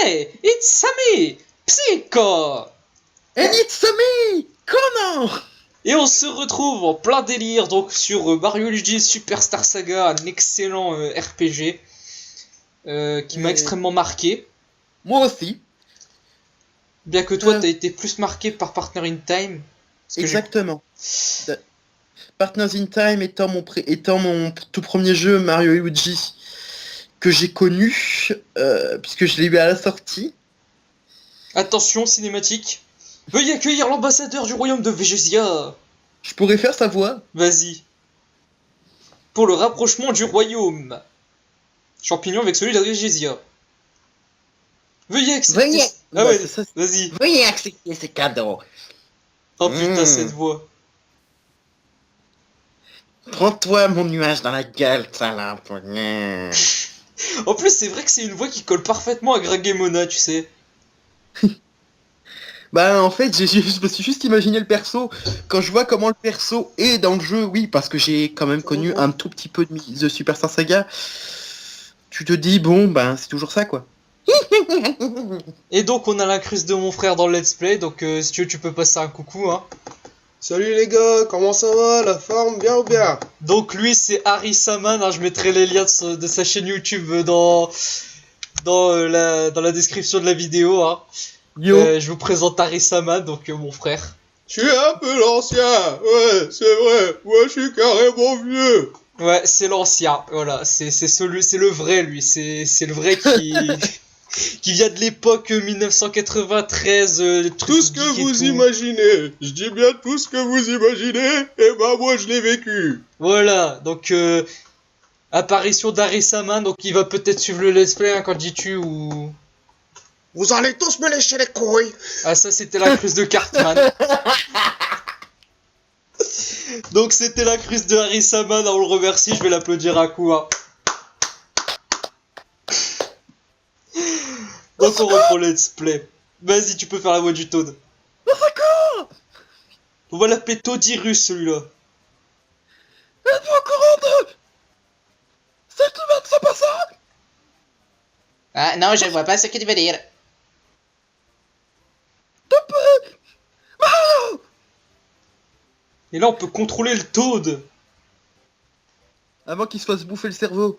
Hey, it's me, Psycho! And it's me, Connor! Et on se retrouve en plein délire donc sur Mario Luigi Superstar Saga, un excellent RPG qui m'a extrêmement marqué. Moi aussi. Bien que toi, t'as été plus marqué par Partner in Time. Exactement. Partners in Time étant mon tout premier jeu Mario et Luigi que j'ai connu, puisque je l'ai eu à la sortie. Attention, cinématique. Veuillez accueillir l'ambassadeur du royaume de Végésia. Je pourrais faire sa voix. Vas-y. Pour le rapprochement du royaume. Champignon avec celui de Végésia. Veuillez accepter... Ah ouais, vas-y. Veuillez accepter ces cadeaux. Oh putain, cette voix. Prends-toi mon nuage dans la gueule, salope. En plus, c'est vrai que c'est une voix qui colle parfaitement à Gragemona, tu sais. Bah en fait, je me suis juste imaginé le perso. Quand je vois comment le perso est dans le jeu, oui, parce que j'ai quand même connu un tout petit peu de Superstar Saga, tu te dis, bon, ben c'est toujours ça, quoi. Et donc, on a l'incruste de mon frère dans le let's play, donc si tu veux, tu peux passer un coucou, hein. Salut les gars, comment ça va? La forme, bien ou bien? Donc lui, c'est Harry Saman, hein, je mettrai les liens de sa chaîne YouTube dans la description de la vidéo, hein. Yo. Je vous présente Harry Saman, donc mon frère. Tu es un peu l'ancien, ouais, c'est vrai, moi je suis carrément vieux. Ouais, c'est l'ancien, voilà, c'est le vrai lui, c'est le vrai qui qui vient de l'époque 1993. Tout ce que vous imaginez, je dis bien tout ce que vous imaginez, et bah moi je l'ai vécu. Voilà, donc apparition d'Harry Saman, donc il va peut-être suivre le let's play hein, quand dis-tu ou... Vous allez tous me lécher les couilles. Ah ça c'était la cruce de Cartman. Donc c'était la cruce de Harry Saman, on le remercie, je vais l'applaudir à coup. Hein. Donc on reprend le let's play. Vas-y, tu peux faire la voix du Toad. On va l'appeler Toadyrus celui-là. Êtes-vous au courant de cette humaine, c'est pas ça? Ah non, je ne vois pas ce que tu veux dire. Et là on peut contrôler le Toad. Avant qu'il se fasse bouffer le cerveau.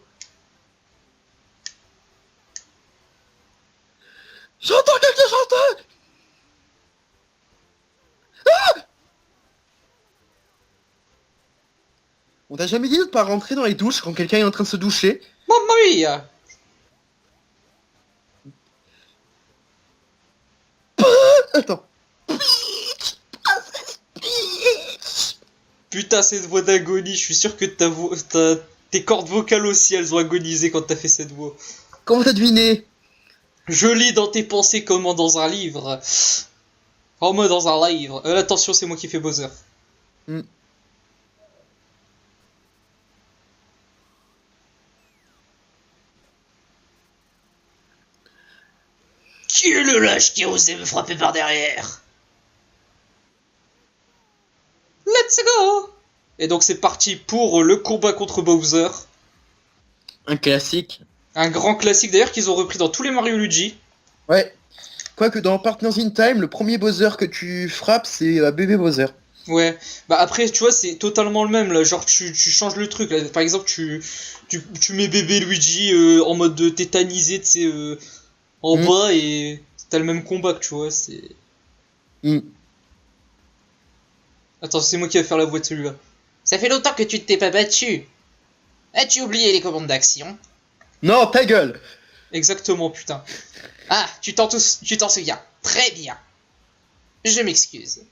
J'entends quelqu'un chanter. Ah! On t'a jamais dit de pas rentrer dans les douches quand quelqu'un est en train de se doucher? Mamma mia. Attends. Putain, cette voix d'agonie, je suis sûr que tes cordes vocales aussi, elles ont agonisé quand t'as fait cette voix. Comment t'as deviné? Je lis dans tes pensées comme dans un livre. En mode dans un livre. Attention, c'est moi qui fais Bowser. Qui est le lâche qui a osé me frapper par derrière? Let's go! Et donc c'est parti pour le combat contre Bowser. Un classique. Un grand classique d'ailleurs qu'ils ont repris dans tous les Mario Luigi. Ouais. Quoique dans Partners in Time, le premier Bowser que tu frappes, c'est bébé Bowser. Ouais, bah après tu vois c'est totalement le même là, genre tu changes le truc là, par exemple tu mets bébé Luigi en mode tétanisé tu sais en bas et t'as le même combat que tu vois, c'est... Attends, c'est moi qui vais faire la voix de celui-là. Ça fait longtemps que tu ne t'es pas battu. As-tu oublié les commandes d'action? Non, ta gueule. Exactement, putain. Ah, tu t'en souviens. Très bien. Je m'excuse.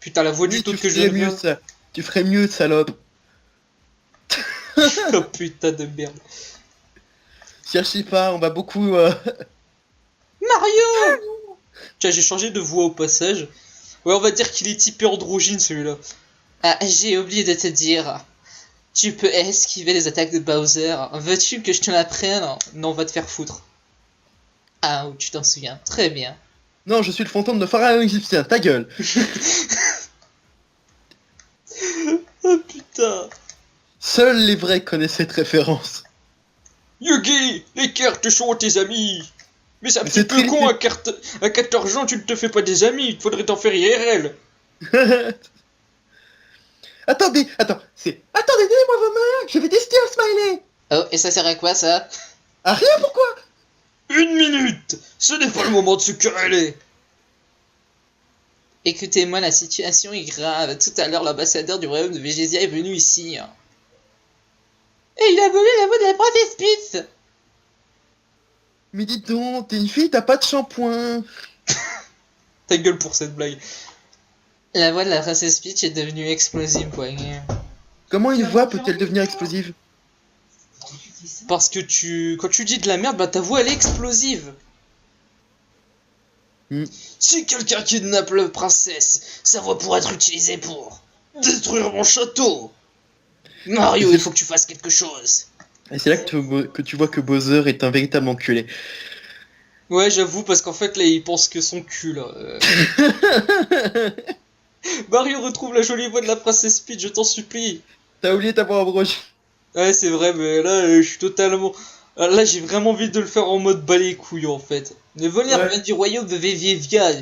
Putain, la voix du Toad que je viens de mieux ça. Tu ferais mieux, salope. Oh putain de merde. Cherchez pas, on va beaucoup... Mario! Tiens, j'ai changé de voix au passage. Ouais, on va dire qu'il est typé androgyne celui-là. Ah, j'ai oublié de te dire. Tu peux esquiver les attaques de Bowser. Veux-tu que je te l'apprenne? Non, va te faire foutre. Ah, tu t'en souviens. Très bien. Non, je suis le fantôme de pharaon égyptien, ta gueule. Oh putain. Seuls les vrais connaissent cette référence. Yugi, les cartes sont tes amis. Mais c'est un Mais petit c'est peu très- con, à 14 ans, tu ne te fais pas des amis, il te faudrait t'en faire IRL. Attendez, donnez-moi vos mains, je vais tester un smiley. Oh, et ça sert à quoi ça? Ah, rien, pourquoi? 1 minute. Ce n'est pas le moment de se quereller. Écoutez-moi, la situation est grave. Tout à l'heure, l'ambassadeur du royaume de Végésia est venu ici. Et il a volé la voix de la princesse Peach. Mais dis donc, t'es une fille, t'as pas de shampoing. Ta gueule pour cette blague. La voix de la princesse Peach est devenue explosive, quoi. Comment une voix peut-elle devenir explosive? Parce que quand tu dis de la merde, bah ta voix elle est explosive. Si quelqu'un kidnappe la princesse, sa voix pourrait être utilisée pour détruire mon château. Mario, il faut que tu fasses quelque chose. Et c'est là que tu vois que Bowser est un véritable enculé. Ouais, j'avoue, parce qu'en fait là il pense que son cul là. Mario, retrouve la jolie voix de la princesse Peach, je t'en supplie. T'as oublié ta voix en broche. Ouais, c'est vrai, mais là je suis totalement. Là j'ai vraiment envie de le faire en mode balai couilles en fait. Le voleur vient du royaume de Vévievia.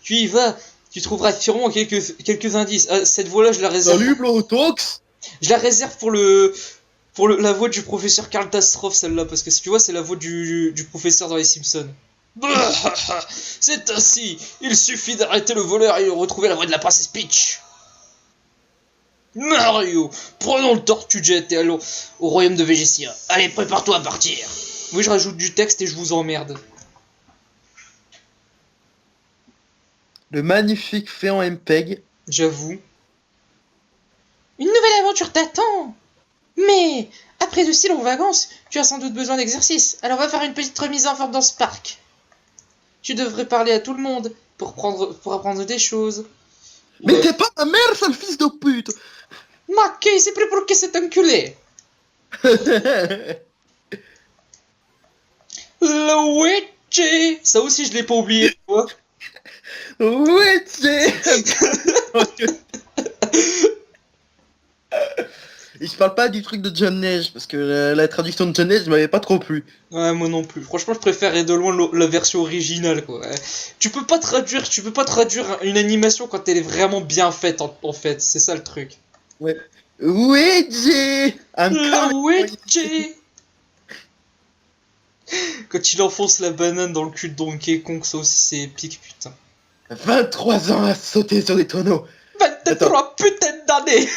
Tu y vas, tu trouveras sûrement quelques indices. Ah, cette voix-là, je la réserve. Salut Blotox. Je la réserve pour la voix du professeur Karl Tastroff, celle-là, parce que si tu vois, c'est la voix du professeur dans les Simpsons. C'est ainsi, il suffit d'arrêter le voleur et de retrouver la voix de la princesse Peach. Mario, prenons le tortue jet et allons au royaume de Végésia. Allez, prépare-toi à partir. Oui, je rajoute du texte et je vous emmerde. Le magnifique féant MPEG. J'avoue. Une nouvelle aventure t'attend. Mais, après de si longues vacances, tu as sans doute besoin d'exercice. Alors on va faire une petite remise en forme dans ce parc. Tu devrais parler à tout le monde pour apprendre des choses. Mais Ouais. t'es pas ma mère, sale fils de pute. Ma che, c'est plus pour que cet enculé. Luigi. Ça aussi, je l'ai pas oublié, tu vois. Ouais, tiens. Et je parle pas du truc de John Neige, parce que la traduction de John Neige m'avait pas trop plu. Ouais, moi non plus. Franchement, je préférais de loin la version originale, quoi. Ouais. Tu peux pas traduire une animation quand elle est vraiment bien faite, en fait. C'est ça le truc. Luigi. Luigi. Quand il enfonce la banane dans le cul de Donkey Kong, ça aussi c'est épique, putain. 23 ans à sauter sur des tonneaux. 23 putains d'années.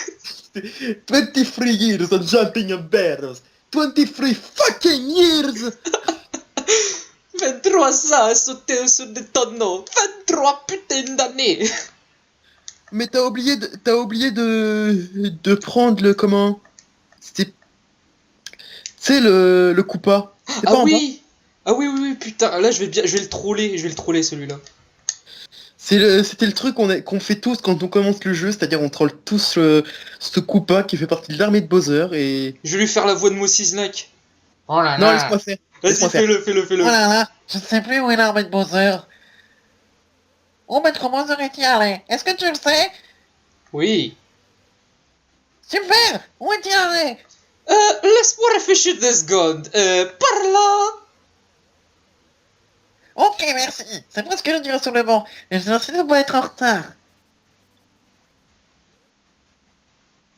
23 years on jumping on barrels. 23 fucking years. 23 ans à sauter sur des tonneaux. 23 putains d'années. Mais t'as oublié de prendre le comment? C'était... Tu sais le Koopa. C'est pas Ah en bas. oui. Ah oui, oui, oui, putain. Là, je vais le troller. Je vais le troller, celui-là. C'était le truc qu'on fait tous quand on commence le jeu, c'est-à-dire on troll tous ce Koopa qui fait partie de l'armée de Bowser et... Je vais lui faire la voix de Mossy Snack. Oh là Non, là. laisse-moi faire. Vas-y, Laisse-moi faire. fais-le. Oh là là, je ne sais plus où est l'armée de Bowser. Où Maître Bowser est-il allé? Est-ce que tu le sais? Oui. Super! Où est-il allé? Laisse-moi réfléchir 2 secondes. Par là. Ok, merci. C'est presque l'heure du rassemblement. Et je ne dois pas être en retard.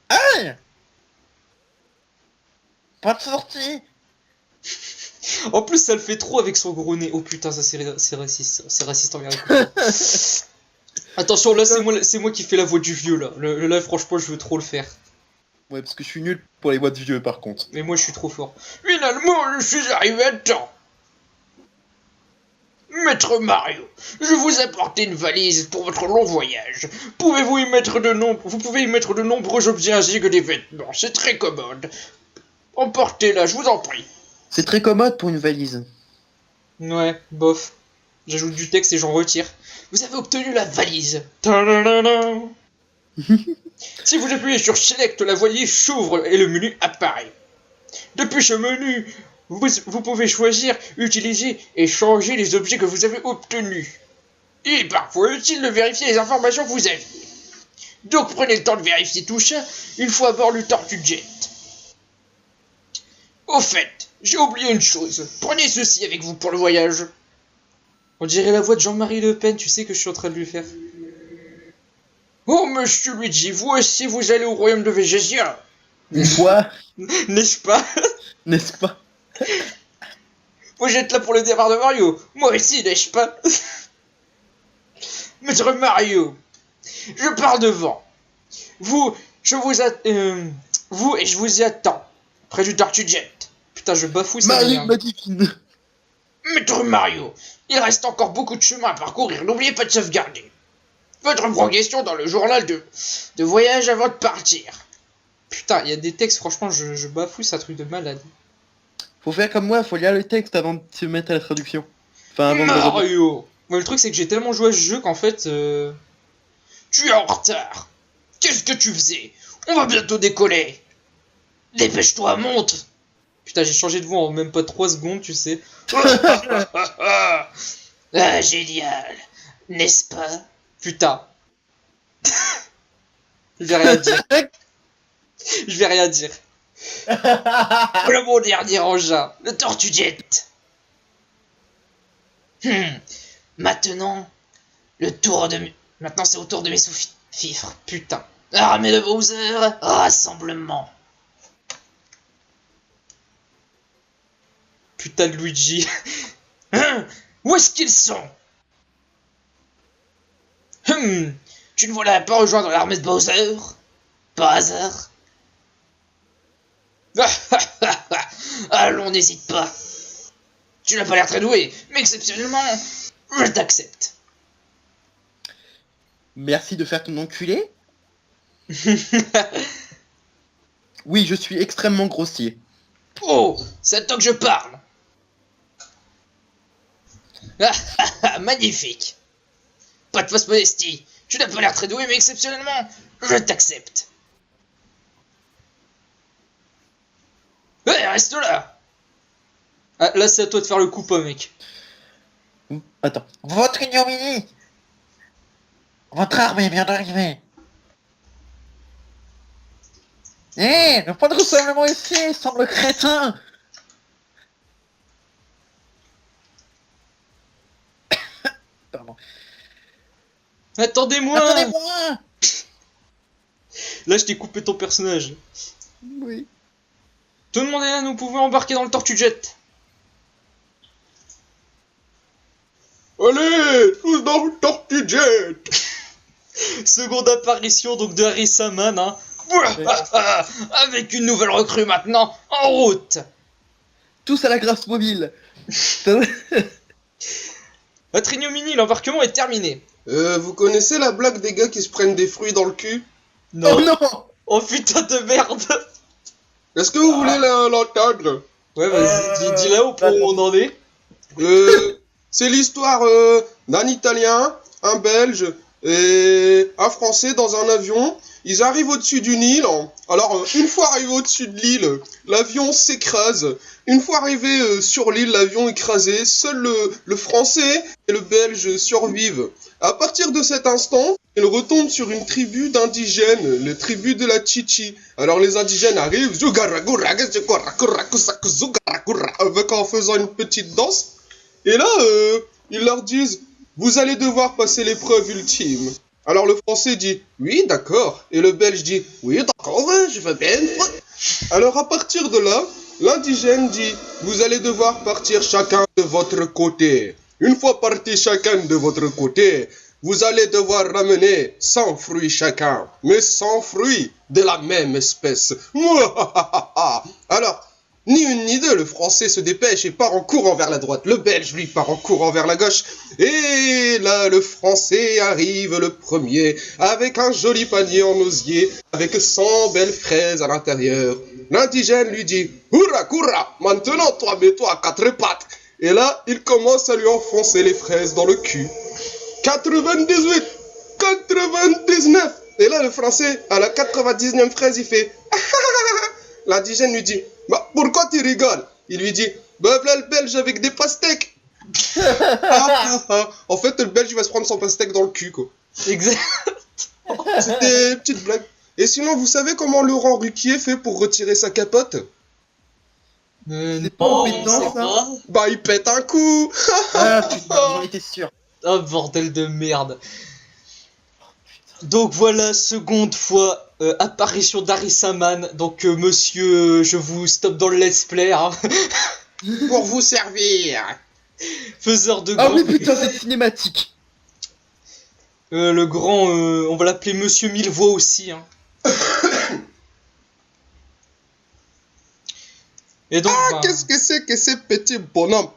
Aïe! Pas de sortie. En plus, ça le fait trop avec son gros nez. Oh putain, ça c'est raciste. C'est raciste envers les copains. Attention, là, c'est moi qui fais la voix du vieux, là. Là, franchement, je veux trop le faire. Ouais, parce que je suis nul pour les voix de vieux par contre. Mais moi, je suis trop fort. Finalement, je suis arrivé à temps. Maître Mario, je vous ai apporté une valise pour votre long voyage. Vous pouvez y mettre de nombreux objets ainsi que des vêtements. C'est très commode. Emportez-la, je vous en prie. C'est très commode pour une valise. Ouais, bof. J'ajoute du texte et j'en retire. Vous avez obtenu la valise. Ta-da-da-da. Si vous appuyez sur Select, la valise s'ouvre et le menu apparaît. Depuis ce menu, vous pouvez choisir, utiliser et changer les objets que vous avez obtenus. Il est parfois utile de vérifier les informations que vous aviez. Donc prenez le temps de vérifier tout ça une fois à bord du Tortue Jet. Au fait, j'ai oublié une chose. Prenez ceci avec vous pour le voyage. On dirait la voix de Jean-Marie Le Pen, tu sais que je suis en train de lui faire. Oh, monsieur Luigi, vous aussi, vous allez au royaume de Végésia. Une fois, N'est-ce pas? n'est-ce pas? Vous êtes là pour le départ de Mario. Moi aussi, n'est-ce pas? Maître Mario, je pars devant. Vous et je vous y attends. Près du Tortue Jet. Putain, je bafouille ça. Marie, merde. ma divine. Maître Mario, il reste encore beaucoup de chemin à parcourir. N'oubliez pas de sauvegarder votre progression dans le journal de voyage avant de partir. Putain, il y a des textes, franchement, je bafouille, c'est un truc de malade. Faut faire comme moi, faut lire le texte avant de se mettre à la traduction. Enfin, avant de le redire. Mario! Ouais, le truc, c'est que j'ai tellement joué à ce jeu qu'en fait. Tu es en retard. Qu'est-ce que tu faisais? On va bientôt décoller. Dépêche-toi, monte. Putain, j'ai changé de voix en même pas 3 secondes, tu sais. Ah, génial. N'est-ce pas? Putain. Je vais rien dire. Je vais rien dire. Voilà mon dernier engin, le Tortue Jet. Maintenant, Maintenant, c'est au tour de mes sous-fifres. Putain. Armée de Bowser, rassemblement. Putain de Luigi. Où est-ce qu'ils sont? Tu ne voulais pas rejoindre l'armée de Bowser? Par hasard? Allons, n'hésite pas. Tu n'as pas l'air très doué, mais exceptionnellement, je t'accepte. Merci de faire ton enculé. Oui, je suis extrêmement grossier. Oh, c'est à toi que je parle. Magnifique. Pas de fausse modestie. Tu n'as pas l'air très doué, mais exceptionnellement, je t'accepte. Reste là. Ah, là, c'est à toi de faire le coup pas, mec. Attends. Votre ignominie! Votre armée vient d'arriver! Hé! Le point de rassemblement ici semble crétin! Pardon. Attendez-moi! Attendez-moi! Là, je t'ai coupé ton personnage. Oui. Tout le monde est là, nous pouvons embarquer dans le Tortue Jet. Allez, tous dans le Tortue Jet. Seconde apparition donc de Harissa Man, hein. Avec une nouvelle recrue maintenant, en route. Tous à la grâce mobile. Votre ignominie, l'embarquement est terminé. Vous connaissez la blague des gars qui se prennent des fruits dans le cul? Non. Oh non! Oh putain de merde. Est-ce que vous voulez l'entendre? Ouais, vas-y, dis là où on en est. C'est l'histoire d'un Italien, un Belge et un Français dans un avion. Ils arrivent au-dessus d'une île. Alors, une fois arrivé au-dessus de l'île, l'avion s'écrase. Une fois arrivé sur l'île, l'avion écrasé, seul le Français et le Belge survivent. À partir de cet instant, ils retombent sur une tribu d'indigènes, les tribus de la Chichi. Alors les indigènes arrivent, avec en faisant une petite danse. Et là, ils leur disent, vous allez devoir passer l'épreuve ultime. Alors le Français dit, oui, d'accord. Et le Belge dit, oui, d'accord, je veux bien. Alors à partir de là, l'indigène dit, vous allez devoir partir chacun de votre côté. Une fois partis chacun de votre côté, vous allez devoir ramener 100 fruits chacun, mais 100 fruits de la même espèce. Alors, ni une ni deux, le Français se dépêche et part en courant vers la droite. Le Belge, lui, part en courant vers la gauche. Et là, le Français arrive le premier, avec un joli panier en osier, avec 100 belles fraises à l'intérieur. L'indigène lui dit, « Hurrah, courra, maintenant toi, mets-toi à quatre pattes !» Et là, il commence à lui enfoncer les fraises dans le cul. 98, 99. Et là, le Français, à la 99e fraise, il fait, « L'indigène lui dit, bah, pourquoi tu rigoles? Il lui dit, bah, voilà le Belge avec des pastèques. En fait, le Belge, il va se prendre son pastèque dans le cul, quoi. Exact. C'était une petite blague. Et sinon, vous savez comment Laurent Ruquier fait pour retirer sa capote? C'est pas en pétant, ça? Bah, il pète un coup. Ah putain, était sûr. Oh bordel de merde. Donc voilà, seconde fois, apparition d'Arisaman. Donc monsieur, je vous stoppe dans le let's play. Hein. Pour vous servir. Faiseur de Ah grand. oui, putain, cette cinématique. Le grand, on va l'appeler Monsieur Millevoix aussi. Hein. Et donc, Ah, qu'est-ce que c'est que ces petits bonhommes?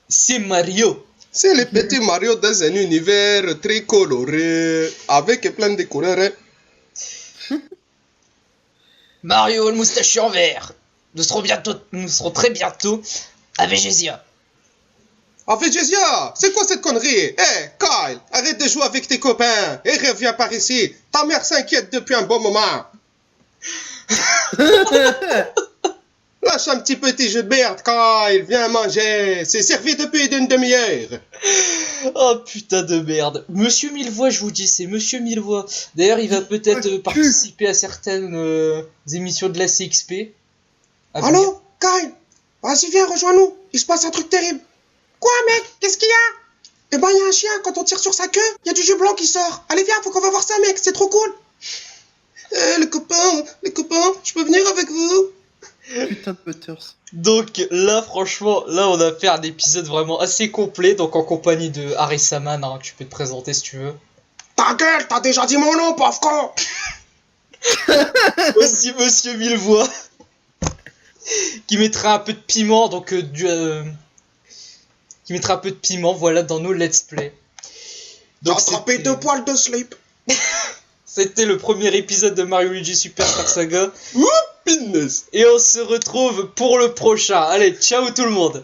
c'est Mario. C'est les petits Mario dans un univers très coloré, avec plein de couleurs. Hein. Mario, le moustachu en vert. Nous serons très bientôt à Végésia. En fait, Jésia, c'est quoi cette connerie? Eh, Kyle, arrête de jouer avec tes copains et reviens par ici. Ta mère s'inquiète depuis un bon moment. Lâche un petit jeu de merde, Kyle. Viens manger. C'est servi depuis une demi-heure. Oh putain de merde. Monsieur Millevoix, je vous dis, c'est Monsieur Millevoix. D'ailleurs, il va peut-être participer à certaines émissions de la CXP. À venir. Allô, Kyle? Vas-y, viens, rejoins-nous. Il se passe un truc terrible. Quoi, mec? Qu'est-ce qu'il y a? Eh ben, il y a un chien. Quand on tire sur sa queue, il y a du jus blanc qui sort. Allez, viens, faut qu'on va voir ça, mec. C'est trop cool. Les copains, je peux venir avec vous? Putain de Butters. Donc là, franchement, là, on a fait un épisode vraiment assez complet. Donc en compagnie de Arisaman, hein, tu peux te présenter si tu veux. Ta gueule, t'as déjà dit mon nom, pauvre con. Aussi Monsieur Millevoix. Qui mettra un peu de piment, donc qui mettra un peu de piment, voilà, dans nos let's play. J'ai attrapé 2 poils de slip. C'était le premier épisode de Mario Luigi Superstar Saga. Piness. Et on se retrouve pour le prochain. Allez, ciao tout le monde.